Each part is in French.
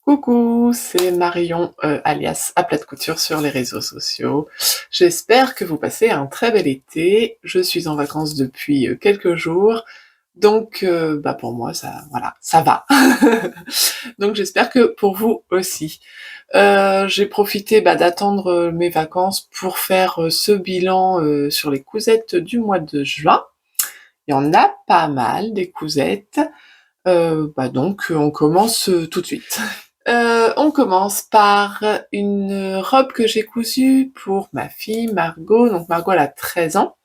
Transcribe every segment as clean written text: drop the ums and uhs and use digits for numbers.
Coucou, c'est Marion, alias à plat de couture sur les réseaux sociaux. J'espère que vous passez un très bel été. Je suis en vacances depuis quelques jours, donc pour moi ça, voilà, ça va. Donc j'espère que pour vous aussi. J'ai profité d'attendre mes vacances pour faire ce bilan sur les cousettes du mois de juin. Il y en a pas mal des cousettes, donc on commence tout de suite. On commence par une robe que j'ai cousue pour ma fille Margot. Donc Margot elle a 13 ans.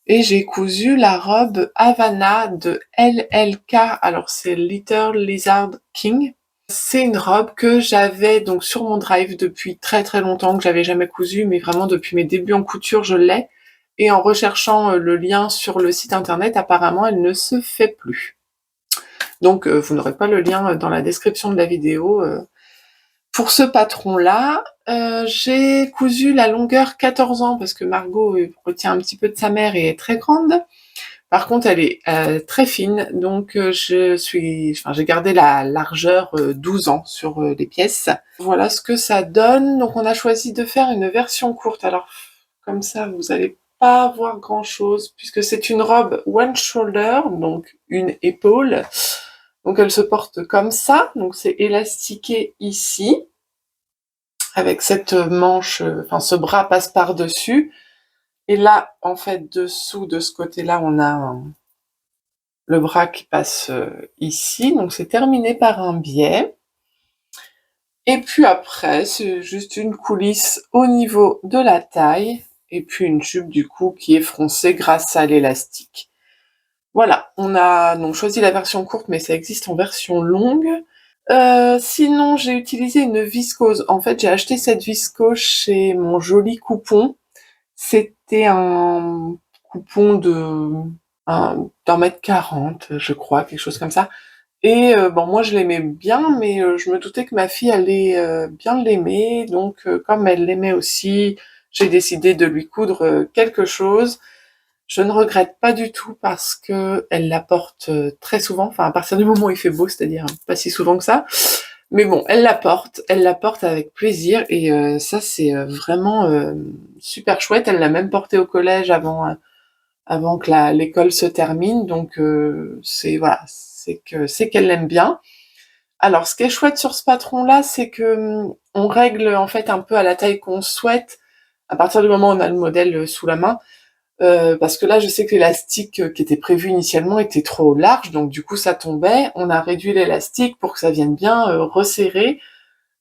Et j'ai cousu la robe Havana de LLK. Alors c'est Little Lizard King. C'est une robe que j'avais donc sur mon drive depuis très très longtemps, que j'avais jamais cousue, mais vraiment depuis mes débuts en couture je l'ai. Et en recherchant le lien sur le site internet, apparemment elle ne se fait plus. Donc vous n'aurez pas le lien dans la description de la vidéo. Pour ce patron-là, j'ai cousu la longueur 14 ans parce que Margot retient un petit peu de sa mère et est très grande. Par contre, elle est très fine, donc j'ai gardé la largeur 12 ans sur les pièces. Voilà ce que ça donne. Donc on a choisi de faire une version courte. Alors comme ça, vous allez pas voir grand-chose puisque c'est une robe one shoulder, donc une épaule. Donc elle se porte comme ça, donc c'est élastiqué ici, avec cette manche, ce bras passe par-dessus. Et là, en fait, dessous de ce côté-là, on a le bras qui passe ici, donc c'est terminé par un biais. Et puis après, c'est juste une coulisse au niveau de la taille, et puis une jupe du coup qui est froncée grâce à l'élastique. Voilà, on a donc choisi la version courte, mais ça existe en version longue. Sinon, j'ai utilisé une viscose. En fait, j'ai acheté cette viscose chez Mon Joli Coupon. C'était un coupon d'un mètre 40, je crois, quelque chose comme ça. Et moi, je l'aimais bien, mais je me doutais que ma fille allait bien l'aimer. Donc, comme elle l'aimait aussi, j'ai décidé de lui coudre quelque chose. Je ne regrette pas du tout parce que elle la porte très souvent, enfin à partir du moment où il fait beau, c'est-à-dire pas si souvent que ça. Mais bon, elle la porte avec plaisir et ça c'est vraiment super chouette. Elle l'a même portée au collège avant que l'école se termine, donc c'est qu'elle l'aime bien. Alors ce qui est chouette sur ce patron-là, c'est que on règle en fait un peu à la taille qu'on souhaite à partir du moment où on a le modèle sous la main. Parce que là, je sais que l'élastique qui était prévu initialement était trop large, donc du coup ça tombait. On a réduit l'élastique pour que ça vienne bien resserrer.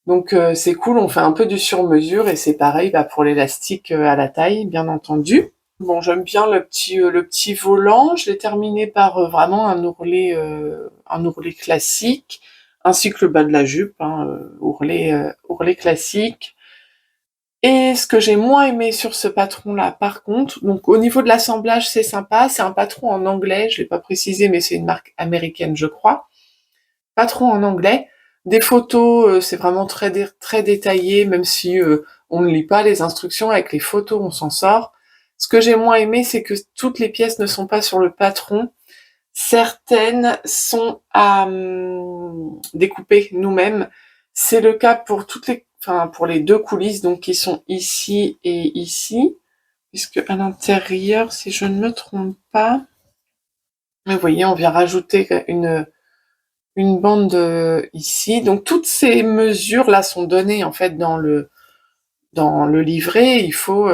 Donc c'est cool, on fait un peu du sur-mesure et c'est pareil pour l'élastique à la taille, bien entendu. Bon, j'aime bien le petit volant. Je l'ai terminé par vraiment un ourlet classique, ainsi que le bas de la jupe, ourlet classique. Et ce que j'ai moins aimé sur ce patron-là, par contre, donc au niveau de l'assemblage, c'est sympa. C'est un patron en anglais, je l'ai pas précisé, mais c'est une marque américaine, je crois. Patron en anglais. Des photos, c'est vraiment très détaillé, même si on ne lit pas les instructions. Avec les photos, on s'en sort. Ce que j'ai moins aimé, c'est que toutes les pièces ne sont pas sur le patron. Certaines sont à découper nous-mêmes. C'est le cas pour pour les deux coulisses, donc qui sont ici et ici, puisque à l'intérieur, si je ne me trompe pas, vous voyez, on vient rajouter une bande ici. Donc toutes ces mesures là sont données en fait dans le livret. Il faut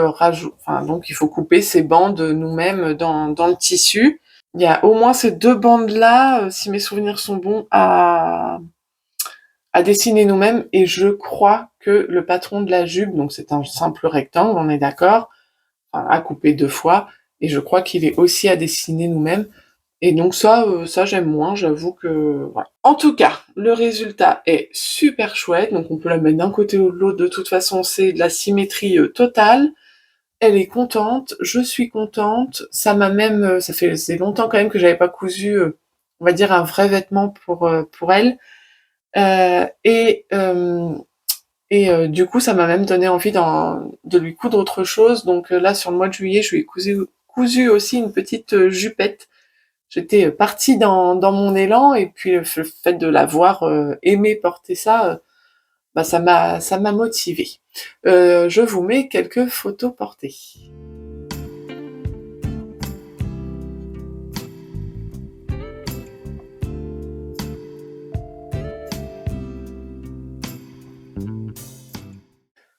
donc il faut couper ces bandes nous-mêmes dans le tissu. Il y a au moins ces deux bandes là, si mes souvenirs sont bons, à dessiner nous-mêmes. Et je crois que le patron de la jupe, donc c'est un simple rectangle, on est d'accord, à couper deux fois. Et je crois qu'il est aussi à dessiner nous-mêmes. Et donc ça j'aime moins, j'avoue que voilà. En tout cas, le résultat est super chouette, donc on peut la mettre d'un côté ou de l'autre, de toute façon c'est de la symétrie totale. Elle est contente, je suis contente, ça m'a même, c'est longtemps quand même que j'avais pas cousu, on va dire un vrai vêtement pour elle. Et du coup ça m'a même donné envie de lui coudre autre chose, donc là sur le mois de juillet je lui ai cousu aussi une petite jupette. J'étais partie dans mon élan et puis le fait de l'avoir aimé porter ça, bah, ça m'a motivée. Je vous mets quelques photos portées.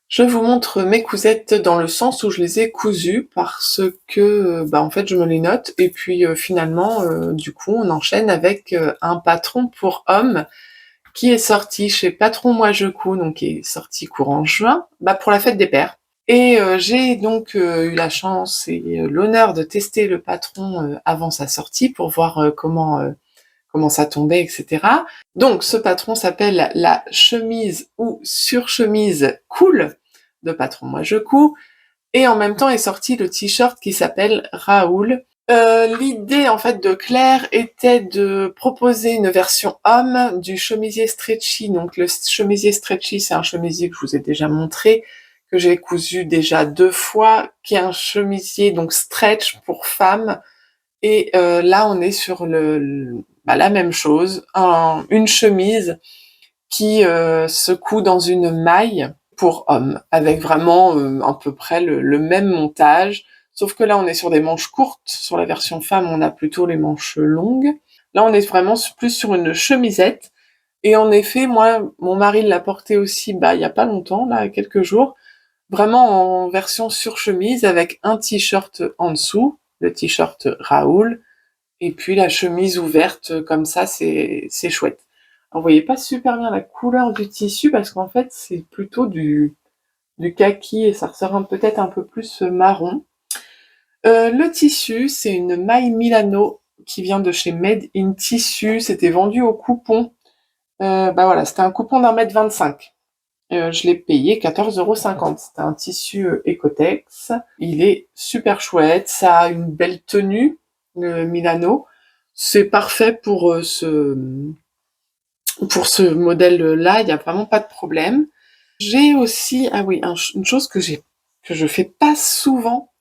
Je vous montre mes cousettes dans le sens où je les ai cousues parce que, bah, en fait, je me les note et puis, finalement, du coup, on enchaîne avec, un patron pour hommes qui est sorti chez Patron Moi Je Couds, donc qui est sorti courant juin, bah, pour la fête des pères. Et j'ai donc eu la chance et l'honneur de tester le patron avant sa sortie pour voir comment ça tombait, etc. Donc ce patron s'appelle la chemise ou surchemise cool de Patron Moi Je Couds, et en même temps est sorti le t-shirt qui s'appelle Raoul. L'idée en fait de Claire était de proposer une version homme du chemisier stretchy. Donc le chemisier stretchy, c'est un chemisier que je vous ai déjà montré, que j'ai cousu déjà 2 fois, qui est un chemisier donc stretch pour femmes. Et là on est sur la même chose, une chemise qui se coud dans une maille pour hommes, avec vraiment à peu près le même montage, sauf que là on est sur des manches courtes, sur la version femme on a plutôt les manches longues. Là on est vraiment plus sur une chemisette, et en effet moi, mon mari l'a porté aussi il y a pas longtemps, là, quelques jours, vraiment en version surchemise avec un t-shirt en dessous, le t-shirt Raoul, et puis la chemise ouverte comme ça, c'est chouette. Alors, vous voyez pas super bien la couleur du tissu parce qu'en fait c'est plutôt du kaki et ça ressort peut-être un peu plus marron. Le tissu, c'est une maille Milano qui vient de chez Made in Tissu. C'était vendu au coupon. Voilà, c'était un coupon d'1,25 m. Je l'ai payé 14,50 €. C'était un tissu Ecotex. Il est super chouette. Ça a une belle tenue, le Milano. C'est parfait pour ce modèle-là. Il n'y a vraiment pas de problème. J'ai aussi, ah oui, une chose que je fais pas souvent,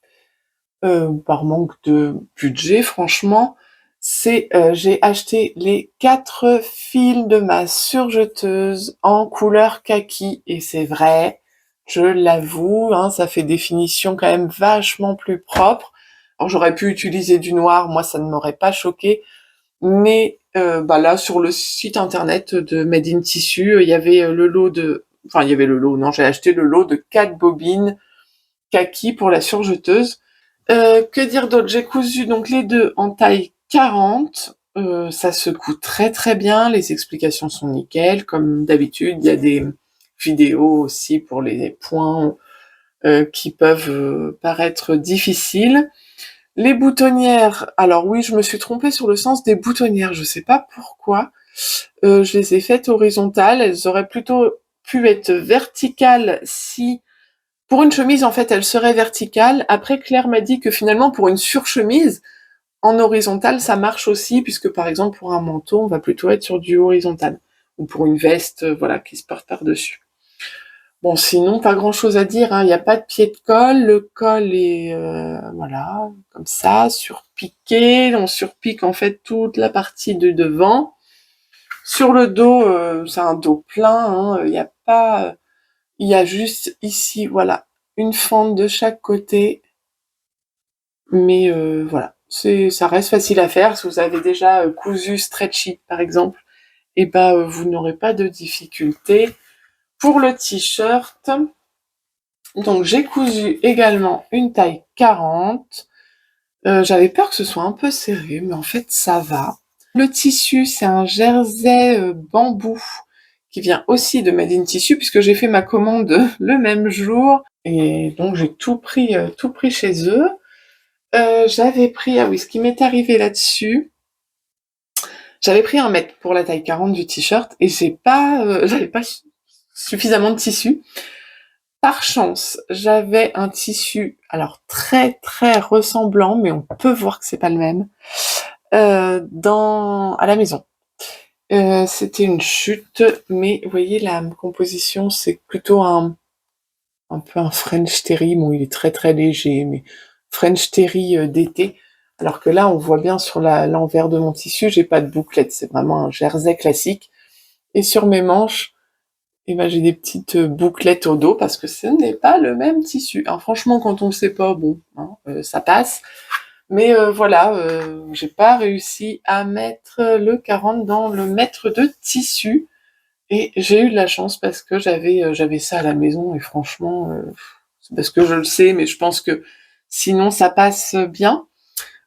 par manque de budget, franchement, c'est j'ai acheté les 4 fils de ma surjeteuse en couleur kaki, et c'est vrai, je l'avoue, hein, ça fait des finitions quand même vachement plus propres. Alors j'aurais pu utiliser du noir, moi ça ne m'aurait pas choqué, mais là sur le site internet de Made in Tissu, il y avait j'ai acheté le lot de 4 bobines kaki pour la surjeteuse. Que dire d'autre? J'ai cousu donc les deux en taille 40. Ça se coud très très bien, les explications sont nickel, comme d'habitude. Il y a des vidéos aussi pour les points qui peuvent paraître difficiles. Les boutonnières, alors oui, je me suis trompée sur le sens des boutonnières, je sais pas pourquoi. Je les ai faites horizontales, elles auraient plutôt pu être verticales si... Pour une chemise, en fait, elle serait verticale. Après, Claire m'a dit que finalement, pour une surchemise, en horizontal, ça marche aussi, puisque par exemple, pour un manteau, on va plutôt être sur du horizontal. Ou pour une veste, voilà, qui se porte par-dessus. Bon, sinon, pas grand-chose à dire, hein. Il n'y a pas de pied de colle. Le col est, voilà, comme ça, surpiqué. On surpique, en fait, toute la partie de devant. Sur le dos, c'est un dos plein, hein. Il n'y a pas... Il y a juste ici, voilà, une fente de chaque côté, mais voilà, ça reste facile à faire. Si vous avez déjà cousu stretchy, par exemple, et vous n'aurez pas de difficulté. Pour le t-shirt, donc j'ai cousu également une taille 40. J'avais peur que ce soit un peu serré, mais en fait ça va. Le tissu, c'est un jersey bambou qui vient aussi de Made in Tissu, puisque j'ai fait ma commande le même jour, et donc j'ai tout pris chez eux. J'avais pris, ah oui, ce qui m'est arrivé là-dessus, j'avais pris 1 mètre pour la taille 40 du t-shirt, et j'avais pas suffisamment de tissu. Par chance, j'avais un tissu, alors très très ressemblant, mais on peut voir que c'est pas le même, à la maison. C'était une chute, mais vous voyez la composition, c'est plutôt un peu un French terry. Bon, il est très très léger, mais French terry d'été. Alors que là, on voit bien sur l'envers de mon tissu, j'ai pas de bouclette, c'est vraiment un jersey classique. Et sur mes manches, Et ben j'ai des petites bouclettes au dos parce que ce n'est pas le même tissu. Alors franchement, quand on ne sait pas, bon, hein, ça passe. Mais voilà, j'ai pas réussi à mettre le 40 dans le mètre de tissu. Et j'ai eu de la chance parce que j'avais ça à la maison et franchement, c'est parce que je le sais, mais je pense que sinon ça passe bien.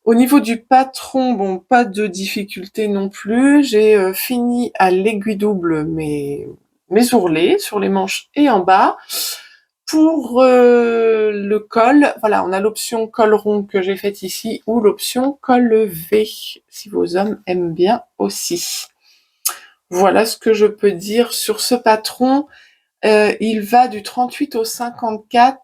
Au niveau du patron, bon, pas de difficulté non plus. J'ai fini à l'aiguille double mes ourlets sur les manches et en bas. Pour le col, voilà, on a l'option col rond que j'ai faite ici ou l'option col V, si vos hommes aiment bien aussi. Voilà ce que je peux dire sur ce patron. Il va du 38 au 54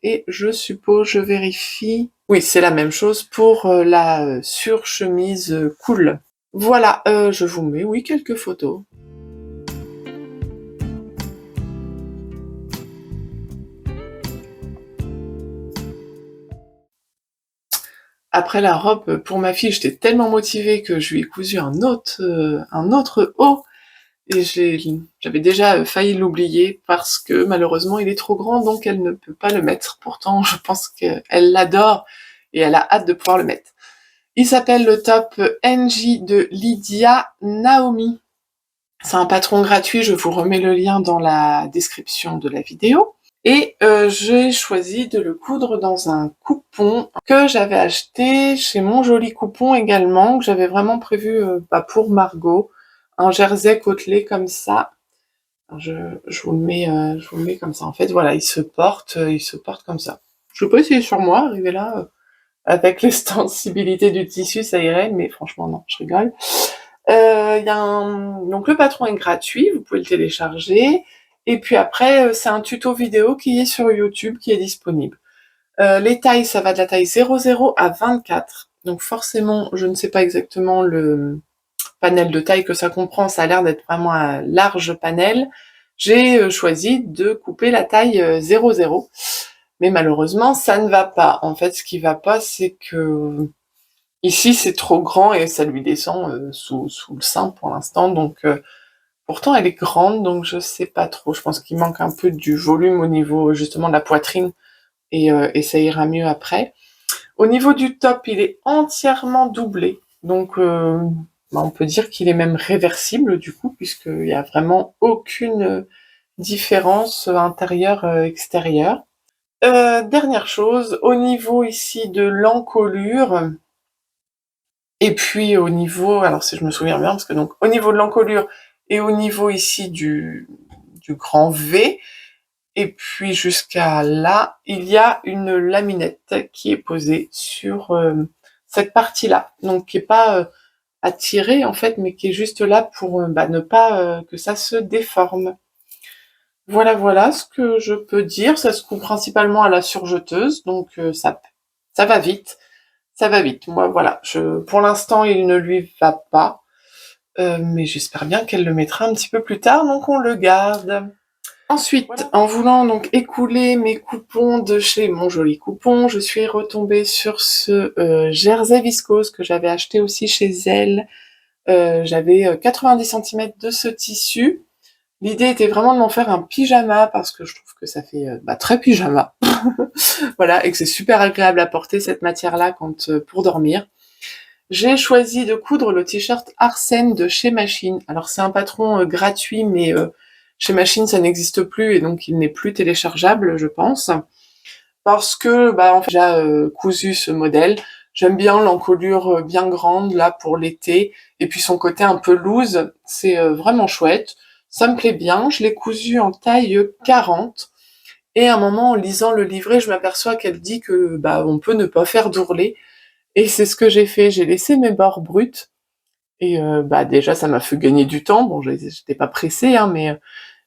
et je suppose, je vérifie. Oui, c'est la même chose pour la surchemise cool. Voilà, je vous mets, oui, quelques photos. Après la robe pour ma fille, j'étais tellement motivée que je lui ai cousu un autre haut. Et j'avais déjà failli l'oublier parce que malheureusement il est trop grand, donc elle ne peut pas le mettre. Pourtant, je pense qu'elle l'adore et elle a hâte de pouvoir le mettre. Il s'appelle le top NJ de Lydia Naomi. C'est un patron gratuit, je vous remets le lien dans la description de la vidéo. Et j'ai choisi de le coudre dans un coupon que j'avais acheté chez Mon Joli Coupon également, que j'avais vraiment prévu pour Margot. Un jersey côtelé comme ça. Je vous le mets comme ça. En fait, voilà, il se porte comme ça. Je peux essayer sur moi, arriver là, avec l'extensibilité du tissu, ça irait, mais franchement, non, je rigole. Donc le patron est gratuit, vous pouvez le télécharger. Et puis après, c'est un tuto vidéo qui est sur YouTube, qui est disponible. Les tailles, ça va de la taille 00 à 24. Donc forcément, je ne sais pas exactement le panel de taille que ça comprend, ça a l'air d'être vraiment un large panel. J'ai choisi de couper la taille 00. Mais malheureusement, ça ne va pas. En fait, ce qui va pas, c'est que ici, c'est trop grand et ça lui descend sous le sein pour l'instant. Donc, pourtant, elle est grande, donc je sais pas trop. Je pense qu'il manque un peu du volume au niveau justement de la poitrine et ça ira mieux après. Au niveau du top, il est entièrement doublé. Donc, on peut dire qu'il est même réversible du coup, puisqu'il n'y a vraiment aucune différence intérieure-extérieure. Dernière chose, au niveau ici de l'encolure, et puis au niveau, alors si je me souviens bien, parce que donc au niveau de l'encolure et au niveau ici du grand V, et puis jusqu'à là, il y a une laminette qui est posée sur cette partie-là, donc qui est pas à tirer en fait, mais qui est juste là pour ne pas que ça se déforme. Voilà ce que je peux dire. Ça se coupe principalement à la surjeteuse, donc ça va vite. Ça va vite. Moi, voilà. Pour l'instant, il ne lui va pas, mais j'espère bien qu'elle le mettra un petit peu plus tard, donc on le garde. Ensuite, en voulant donc écouler mes coupons de chez Mon Joli Coupon, je suis retombée sur ce jersey viscose que j'avais acheté aussi chez elle. J'avais 90 cm de ce tissu. L'idée était vraiment de m'en faire un pyjama parce que je trouve que ça fait très pyjama. Voilà, et que c'est super agréable à porter cette matière-là pour dormir. J'ai choisi de coudre le t-shirt Arsène de chez Machine. Alors c'est un patron gratuit, mais chez Machine ça n'existe plus et donc il n'est plus téléchargeable, je pense. Parce que en fait, j'ai déjà cousu ce modèle. J'aime bien l'encolure bien grande là pour l'été et puis son côté un peu loose, c'est vraiment chouette. Ça me plaît bien. Je l'ai cousu en taille 40 et à un moment en lisant le livret, je m'aperçois qu'elle dit que on peut ne pas faire d'ourlet et c'est ce que j'ai fait. J'ai laissé mes bords bruts et déjà ça m'a fait gagner du temps. Bon, j'étais pas pressée hein, mais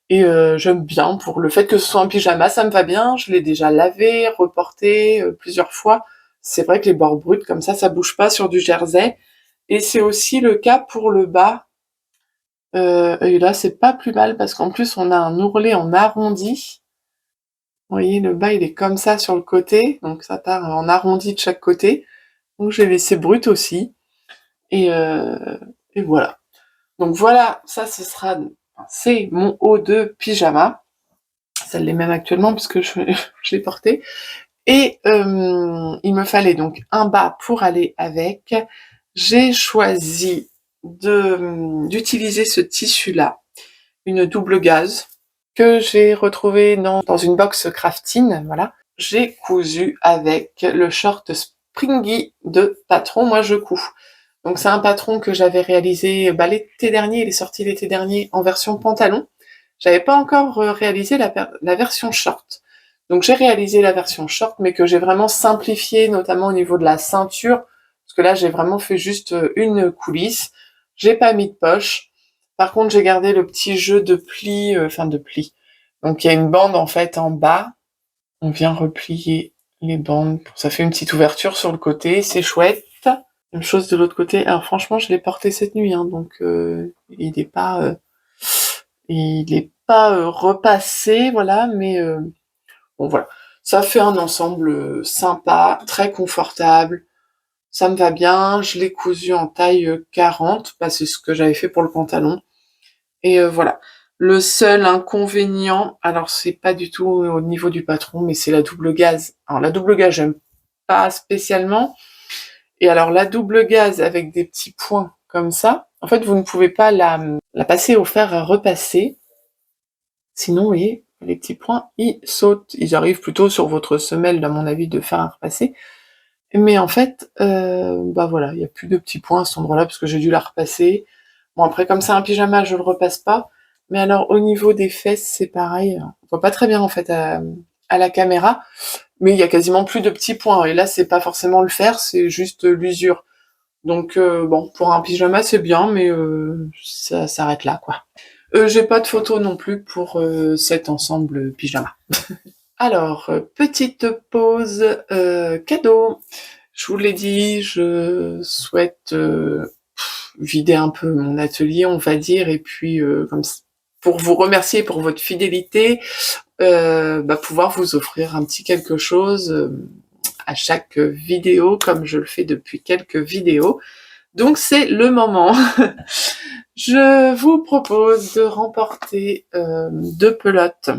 j'aime bien pour le fait que ce soit un pyjama, ça me va bien. Je l'ai déjà lavé, reporté plusieurs fois. C'est vrai que les bords bruts comme ça bouge pas sur du jersey. Et c'est aussi le cas pour le bas. Et là, c'est pas plus mal parce qu'en plus, on a un ourlet en arrondi. Vous voyez, le bas, il est comme ça sur le côté. Donc ça part en arrondi de chaque côté. Donc j'ai laissé brut aussi. Et, euh, et voilà. Donc voilà, ça ce sera c'est mon haut de pyjama. Ça l'est même actuellement puisque je l'ai porté. Et il me fallait donc un bas pour aller avec. J'ai choisi d'utiliser ce tissu-là, une double gaze, que j'ai retrouvé dans une box crafting, voilà. J'ai cousu avec le short Springy de Patron, moi je couds. Donc c'est un patron que j'avais réalisé l'été dernier, il est sorti l'été dernier en version pantalon. J'avais pas encore réalisé la version short. Donc j'ai réalisé la version short, mais que j'ai vraiment simplifié, notamment au niveau de la ceinture, parce que là j'ai vraiment fait juste une coulisse. J'ai pas mis de poche. Par contre j'ai gardé le petit jeu de plis, de plis. Donc il y a une bande en fait en bas. On vient replier les bandes. Ça fait une petite ouverture sur le côté, c'est chouette. Même chose de l'autre côté. Alors franchement je l'ai porté cette nuit, hein, donc il n'est pas repassé, voilà, mais bon voilà. Ça fait un ensemble sympa, très confortable, ça me va bien, je l'ai cousu en taille 40, c'est ce que j'avais fait pour le pantalon, et voilà. Le seul inconvénient, alors c'est pas du tout au niveau du patron, mais c'est la double gaze. Alors la double gaze, j'aime pas spécialement, et alors la double gaze avec des petits points comme ça, en fait vous ne pouvez pas la passer au fer à repasser. Sinon, vous voyez, les petits points, ils sautent. Ils arrivent plutôt sur votre semelle, à mon avis, de faire un repasser. Mais en fait, voilà, il n'y a plus de petits points à cet endroit-là, parce que j'ai dû la repasser. Bon, après, comme c'est un pyjama, je le repasse pas. Mais alors, au niveau des fesses, c'est pareil. On voit pas très bien, en fait, à la caméra. Mais il y a quasiment plus de petits points. Et là, c'est pas forcément le fer, c'est juste l'usure. Donc, bon, pour un pyjama, c'est bien, mais ça s'arrête là, quoi. J'ai pas de photo non plus pour cet ensemble pyjama. Alors, petite pause cadeau. Je vous l'ai dit, je souhaite vider un peu mon atelier, on va dire, et puis pour vous remercier pour votre fidélité, pouvoir vous offrir un petit quelque chose à chaque vidéo, comme je le fais depuis quelques vidéos. Donc c'est le moment. Je vous propose de remporter 2 pelotes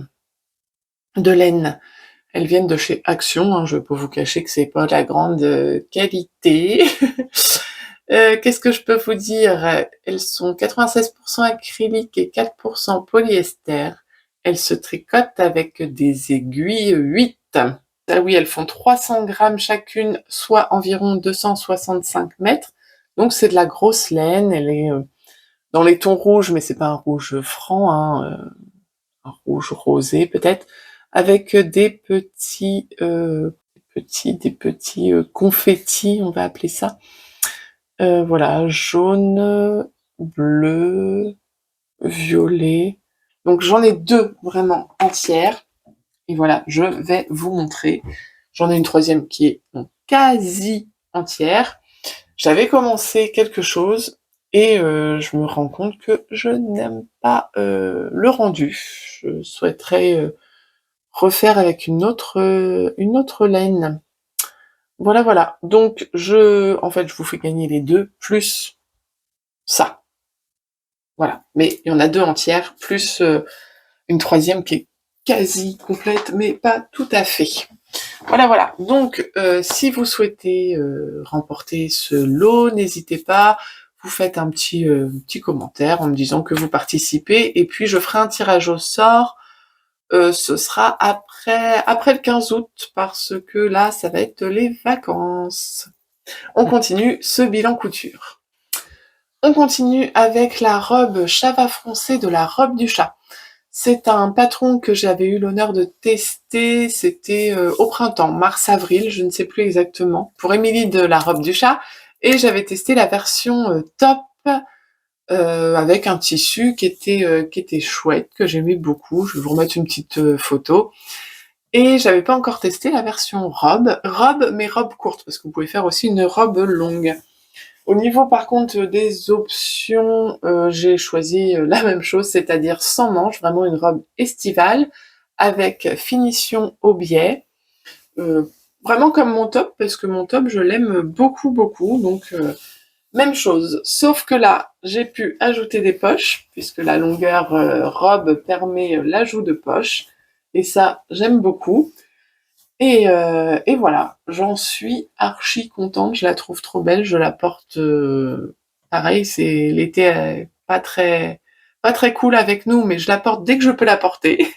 de laine. Elles viennent de chez Action, hein, je peux vous cacher que c'est pas la grande qualité. Qu'est-ce que je peux vous dire? Elles sont 96% acrylique et 4% polyester. Elles se tricotent avec des aiguilles 8. Ah oui, elles font 300 grammes chacune, soit environ 265 mètres. Donc c'est de la grosse laine, elle est dans les tons rouges, mais c'est pas un rouge franc, hein, un rouge rosé peut-être, avec des petits confettis, on va appeler ça. Voilà, jaune, bleu, violet. Donc j'en ai 2 vraiment entières. Et voilà, je vais vous montrer. J'en ai une troisième qui est donc quasi entière. J'avais commencé quelque chose et je me rends compte que je n'aime pas le rendu. Je souhaiterais refaire avec une autre laine. Voilà, voilà. Donc en fait, je vous fais gagner les 2 plus ça. Voilà. Mais il y en a 2 entières plus une troisième qui est quasi complète, mais pas tout à fait. Voilà, voilà. Donc, si vous souhaitez remporter ce lot, n'hésitez pas. Vous faites un petit commentaire en me disant que vous participez, et puis je ferai un tirage au sort. Ce sera après le 15 août, parce que là, ça va être les vacances. On continue ce bilan couture. On continue avec la robe Chava froncé de la robe du chat. C'est un patron que j'avais eu l'honneur de tester, c'était au printemps, mars-avril, je ne sais plus exactement, pour Émilie de la robe du chat, et j'avais testé la version top avec un tissu qui était chouette, que j'aimais beaucoup. Je vais vous remettre une petite photo. Et j'avais pas encore testé la version robe, mais robe courte, parce que vous pouvez faire aussi une robe longue. Au niveau par contre des options, j'ai choisi la même chose, c'est-à-dire sans manches, vraiment une robe estivale, avec finition au biais, vraiment comme mon top, parce que mon top je l'aime beaucoup beaucoup, donc Même chose, sauf que là, j'ai pu ajouter des poches, puisque la longueur robe permet l'ajout de poches, et ça, j'aime beaucoup. Et voilà, j'en suis archi contente, je la trouve trop belle, je la porte, pareil, c'est l'été, pas très cool avec nous, mais je la porte dès que je peux la porter.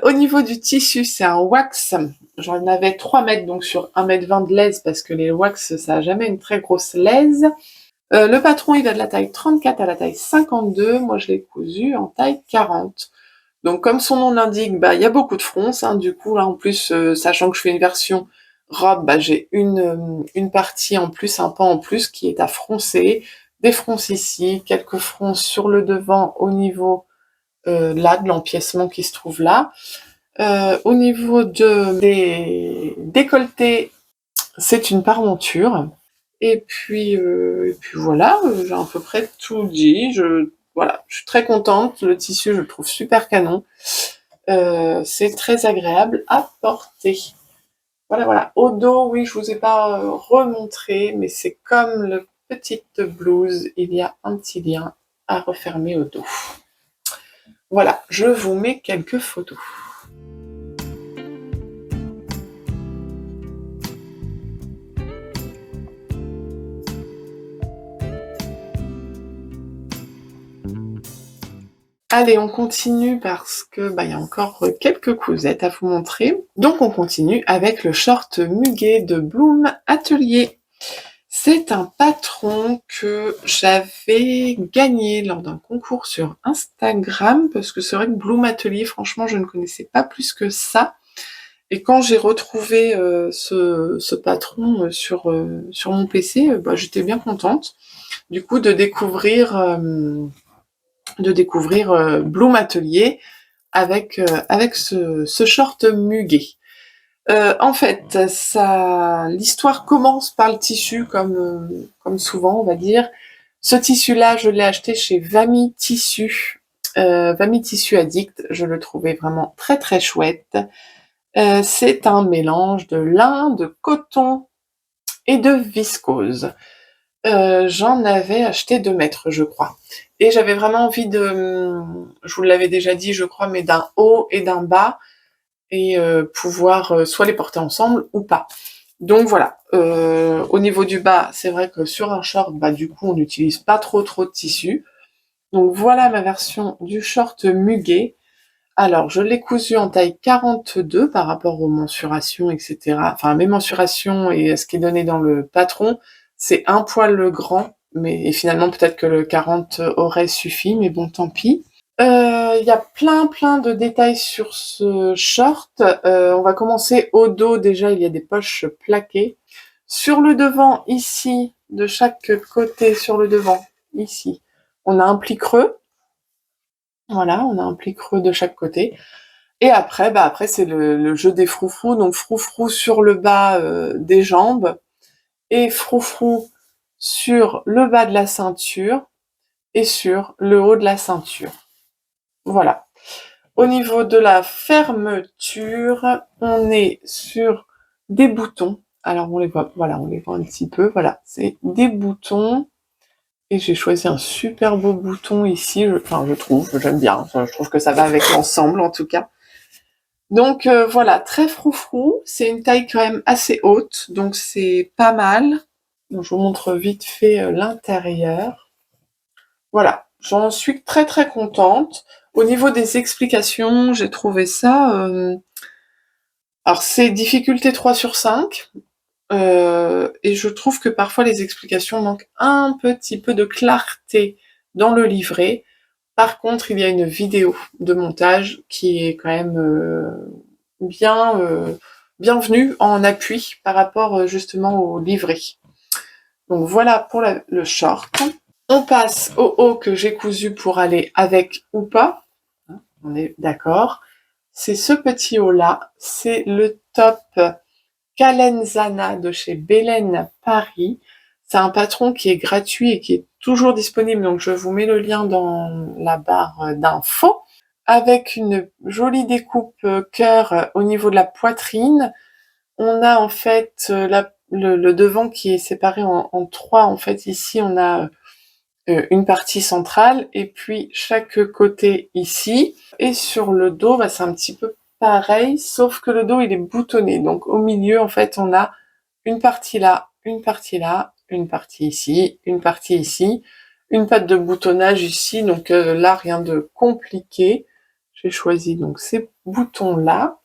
Au niveau du tissu, c'est un wax, j'en avais 3 mètres, donc sur 1,20 m de laise, parce que les wax, ça a jamais une très grosse laise. Le patron, il va de la taille 34 à la taille 52, moi je l'ai cousu en taille 40. Donc comme son nom l'indique, bah il y a beaucoup de fronces, hein, du coup là en plus, sachant que je fais une version robe, bah j'ai une partie en plus, un pan en plus qui est à froncer, des fronces ici, quelques fronces sur le devant au niveau là de l'empiècement qui se trouve là. Au niveau des décolletés, c'est une parementure. Et puis voilà, j'ai à peu près tout dit. Voilà, je suis très contente. Le tissu, je le trouve super canon. C'est très agréable à porter. Voilà, voilà. Au dos, oui, je vous ai pas remontré, mais c'est comme le petite blouse, il y a un petit lien à refermer au dos. Voilà, je vous mets quelques photos. Allez, on continue parce que il y a encore quelques cousettes à vous montrer. Donc on continue avec le short muguet de Bloom Atelier. C'est un patron que j'avais gagné lors d'un concours sur Instagram, parce que c'est vrai que Bloom Atelier, franchement, je ne connaissais pas plus que ça. Et quand j'ai retrouvé ce patron sur mon PC, j'étais bien contente, du coup, de découvrir Bloom Atelier avec ce short muguet. En fait, l'histoire commence par le tissu, comme souvent, on va dire. Ce tissu-là, je l'ai acheté chez Vamy Tissu. Vamy Tissu Addict, je le trouvais vraiment très très chouette. C'est un mélange de lin, de coton et de viscose. J'en avais acheté 2 mètres, je crois. Et j'avais vraiment envie je vous l'avais déjà dit, je crois, mais d'un haut et d'un bas, et pouvoir soit les porter ensemble ou pas. Donc voilà, au niveau du bas, c'est vrai que sur un short, du coup, on n'utilise pas trop de tissu. Donc voilà ma version du short muguet. Alors, je l'ai cousu en taille 42 par rapport aux mensurations, etc. Enfin, mes mensurations et ce qui est donné dans le patron, c'est un poil grand, mais finalement peut-être que le 40 aurait suffi, mais bon, tant pis. Il y a plein de détails sur ce short. On va commencer au dos. Déjà, il y a des poches plaquées. Sur le devant, ici, de chaque côté, sur le devant, ici, on a un pli creux. Voilà, on a un pli creux de chaque côté. Et après c'est le jeu des froufrous. Donc froufrou sur le bas des jambes et froufrou sur le bas de la ceinture et sur le haut de la ceinture. Voilà. Au niveau de la fermeture, on est sur des boutons. Alors on les voit, voilà, on les voit un petit peu. Voilà, c'est des boutons. Et j'ai choisi un super beau bouton ici. Je trouve, j'aime bien. Enfin, je trouve que ça va avec l'ensemble en tout cas. Donc voilà, très froufrou. C'est une taille quand même assez haute, donc c'est pas mal. Donc, je vous montre vite fait l'intérieur. Voilà, j'en suis très très contente. Au niveau des explications, j'ai trouvé ça... Alors c'est difficulté 3 sur 5, et je trouve que parfois les explications manquent un petit peu de clarté dans le livret. Par contre, il y a une vidéo de montage qui est quand même bienvenue en appui par rapport justement au livret. Donc voilà pour le short. On passe au haut que j'ai cousu pour aller avec ou pas. On est d'accord. C'est ce petit haut là. C'est le top Calenzana de chez Belen Paris. C'est un patron qui est gratuit et qui est toujours disponible. Donc je vous mets le lien dans la barre d'infos. Avec une jolie découpe cœur au niveau de la poitrine. On a en fait le devant qui est séparé en 3. En fait, ici, on a une partie centrale et puis chaque côté ici. Et sur le dos, bah, c'est un petit peu pareil, sauf que le dos, il est boutonné. Donc au milieu, en fait, on a une partie là, une partie là, une partie ici, une partie ici, une patte de boutonnage ici. Donc là, rien de compliqué. J'ai choisi donc ces boutons-là.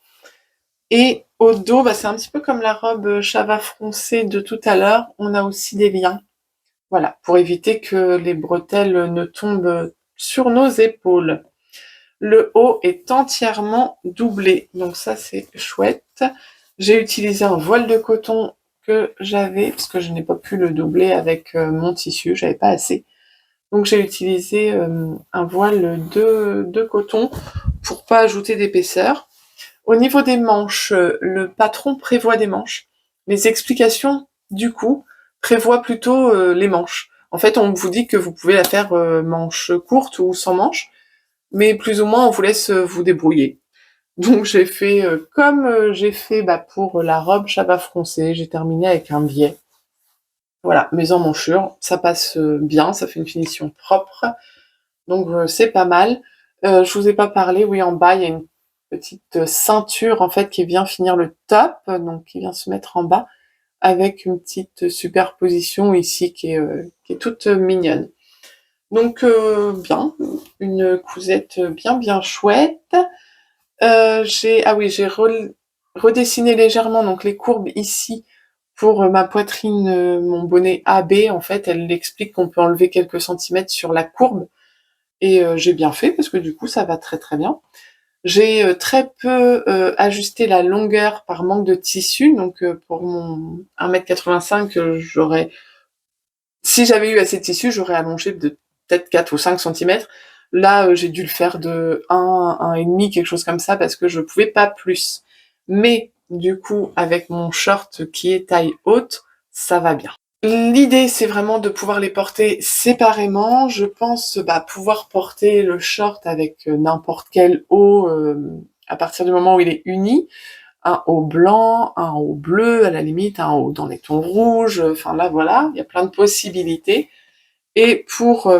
Et au dos, bah, c'est un petit peu comme la robe Chava froncée de tout à l'heure. On a aussi des liens. Voilà, pour éviter que les bretelles ne tombent sur nos épaules. Le haut est entièrement doublé, donc ça c'est chouette. J'ai utilisé un voile de coton que j'avais, parce que je n'ai pas pu le doubler avec mon tissu, j'avais pas assez. Donc j'ai utilisé un voile de coton pour pas ajouter d'épaisseur. Au niveau des manches, le patron prévoit des manches. Les explications, du coup, prévoient plutôt les manches. En fait, on vous dit que vous pouvez la faire manche courte ou sans manche, mais plus ou moins on vous laisse vous débrouiller. Donc j'ai fait comme j'ai fait pour la robe Chaba froncée, j'ai terminé avec un biais. Voilà, mes emmanchures, ça passe bien, ça fait une finition propre, donc c'est pas mal. Je vous ai pas parlé, oui, en bas il y a une petite ceinture en fait qui vient finir le top, donc qui vient se mettre en bas avec une petite superposition ici qui est toute mignonne. Donc bien, une cousette bien chouette. J'ai redessiné légèrement donc les courbes ici pour ma poitrine, mon bonnet AB. En fait, elle explique qu'on peut enlever quelques centimètres sur la courbe et j'ai bien fait parce que du coup ça va très bien. J'ai très peu ajusté la longueur par manque de tissu, donc pour mon 1,85 m, si j'avais eu assez de tissu, j'aurais allongé de peut-être 4 ou 5 centimètres. Là, j'ai dû le faire de 1,5, quelque chose comme ça, parce que je pouvais pas plus. Mais du coup, avec mon short qui est taille haute, ça va bien. L'idée, c'est vraiment de pouvoir les porter séparément. Je pense pouvoir porter le short avec n'importe quel haut à partir du moment où il est uni. Un haut blanc, un haut bleu, à la limite, un haut dans les tons rouges. Enfin là, voilà, il y a plein de possibilités. Et pour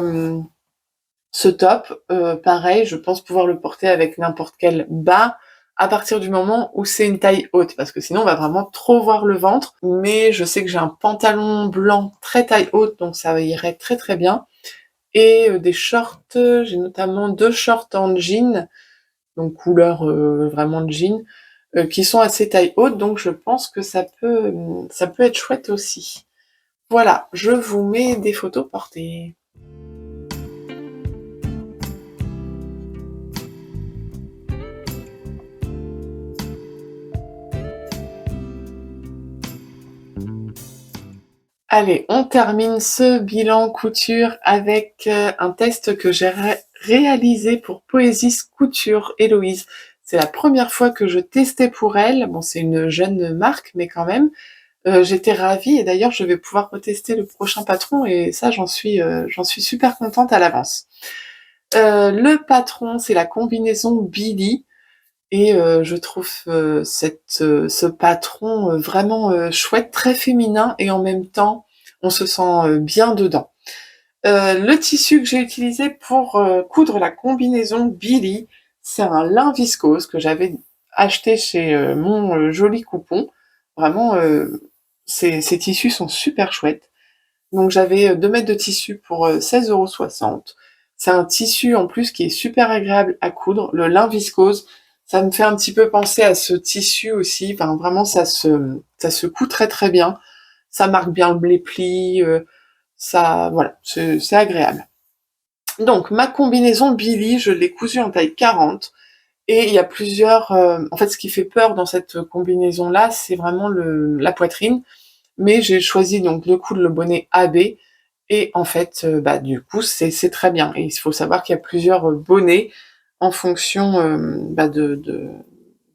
ce top, pareil, je pense pouvoir le porter avec n'importe quel bas à partir du moment où c'est une taille haute, parce que sinon on va vraiment trop voir le ventre. Mais je sais que j'ai un pantalon blanc très taille haute, donc ça irait très bien. Et des shorts, j'ai notamment 2 shorts en jean, donc couleur vraiment jean, qui sont assez taille haute, donc je pense que ça peut être chouette aussi. Voilà, je vous mets des photos portées. Allez, on termine ce bilan couture avec un test que j'ai réalisé pour Poésis Couture Héloïse. C'est la première fois que je testais pour elle. Bon, c'est une jeune marque, mais quand même. J'étais ravie et d'ailleurs je vais pouvoir retester le prochain patron et ça j'en suis super contente à l'avance. Le patron, c'est la combinaison Billy et je trouve ce patron vraiment chouette, très féminin et en même temps on se sent bien dedans. Le tissu que j'ai utilisé pour coudre la combinaison Billy, c'est un lin viscose que j'avais acheté chez mon joli coupon. Vraiment, ces tissus sont super chouettes. Donc j'avais 2 mètres de tissu pour 16,60 €. C'est un tissu en plus qui est super agréable à coudre. Le lin viscose, ça me fait un petit peu penser à ce tissu aussi. Enfin vraiment ça se coud très bien. Ça marque bien les plis. Ça voilà, c'est agréable. Donc ma combinaison Billy, je l'ai cousue en taille 40 et il y a plusieurs. En fait, ce qui fait peur dans cette combinaison-là, c'est vraiment la poitrine. Mais j'ai choisi donc de coudre le bonnet AB et en fait, du coup, c'est très bien. Et il faut savoir qu'il y a plusieurs bonnets en fonction de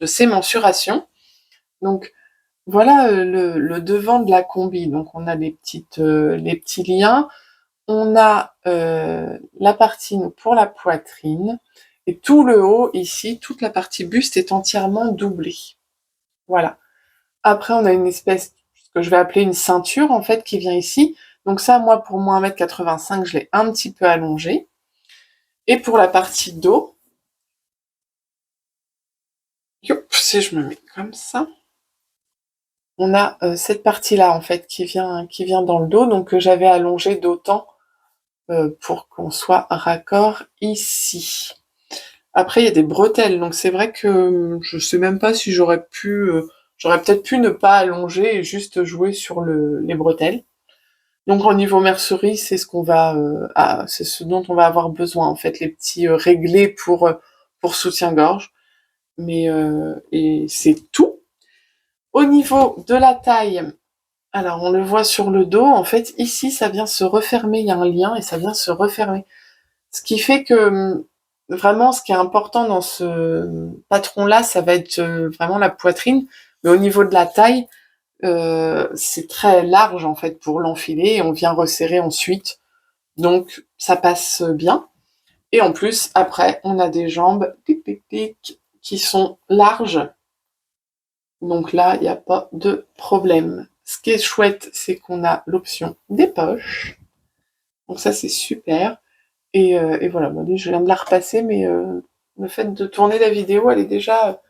ces mensurations. Donc voilà le devant de la combi. Donc on a les petits liens. On a la partie pour la poitrine et tout le haut ici, toute la partie buste est entièrement doublée. Voilà. Après, on a une espèce, que je vais appeler une ceinture en fait qui vient ici. Donc ça, moi pour mon 1m85, je l'ai un petit peu allongé. Et pour la partie dos, si je me mets comme ça, on a cette partie-là en fait qui vient dans le dos, donc que j'avais allongé d'autant pour qu'on soit raccord ici. Après, il y a des bretelles, donc c'est vrai que je sais même pas si j'aurais peut-être pu ne pas allonger et juste jouer sur les bretelles. Donc au niveau mercerie, c'est c'est ce dont on va avoir besoin en fait, les petits réglés pour soutien-gorge. Mais et c'est tout. Au niveau de la taille, alors on le voit sur le dos, en fait ici ça vient se refermer, il y a un lien et ça vient se refermer. Ce qui fait que vraiment ce qui est important dans ce patron-là, ça va être vraiment la poitrine, mais au niveau de la taille, c'est très large en fait pour l'enfiler et on vient resserrer ensuite. Donc ça passe bien. Et en plus, après, on a des jambes qui sont larges. Donc là, il n'y a pas de problème. Ce qui est chouette, c'est qu'on a l'option des poches. Donc ça, c'est super. Et voilà, bon, je viens de la repasser, mais le fait de tourner la vidéo, elle est déjà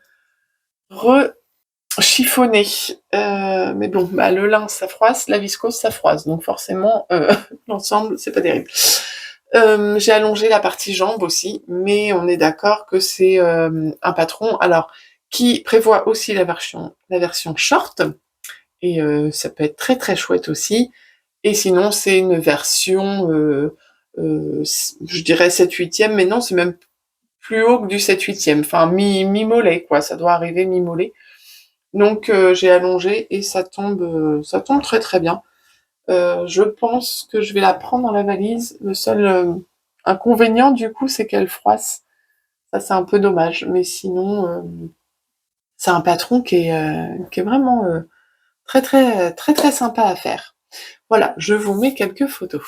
chiffonnée. Mais bon, bah, le lin, ça froisse, la viscose, ça froisse. Donc forcément, l'ensemble, c'est pas terrible. J'ai allongé la partie jambe aussi, mais on est d'accord que c'est un patron alors qui prévoit aussi la version short, et ça peut être très très chouette aussi. Et sinon, c'est une version, je dirais 7/8e, mais non, c'est même plus haut que du 7/8e, enfin mi-mollet, quoi, ça doit arriver mi-mollet. Donc j'ai allongé et ça tombe très très bien. Je pense que je vais la prendre dans la valise. Le seul inconvénient, du coup, c'est qu'elle froisse. Ça, c'est un peu dommage. Mais sinon, c'est un patron qui est vraiment très, très, très, très sympa à faire. Voilà, je vous mets quelques photos.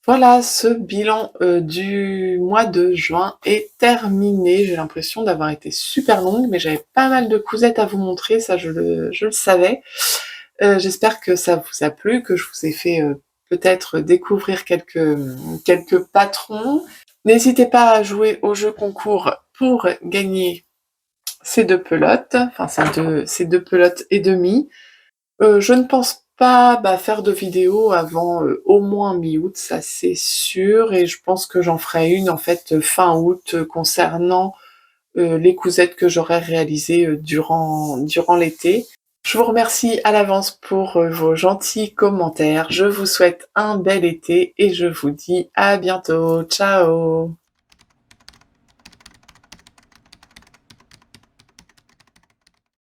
Voilà, ce bilan du mois de juin est terminé. J'ai l'impression d'avoir été super longue, mais j'avais pas mal de cousettes à vous montrer, ça je le savais. J'espère que ça vous a plu, que je vous ai fait peut-être découvrir quelques patrons. N'hésitez pas à jouer au jeu concours pour gagner ces deux pelotes, enfin ces deux pelotes et demie. Je ne pense pas faire de vidéo avant au moins mi-août, ça c'est sûr, et je pense que j'en ferai une en fait fin août concernant les cousettes que j'aurai réalisées durant l'été. Je vous remercie à l'avance pour vos gentils commentaires. Je vous souhaite un bel été et je vous dis à bientôt. Ciao!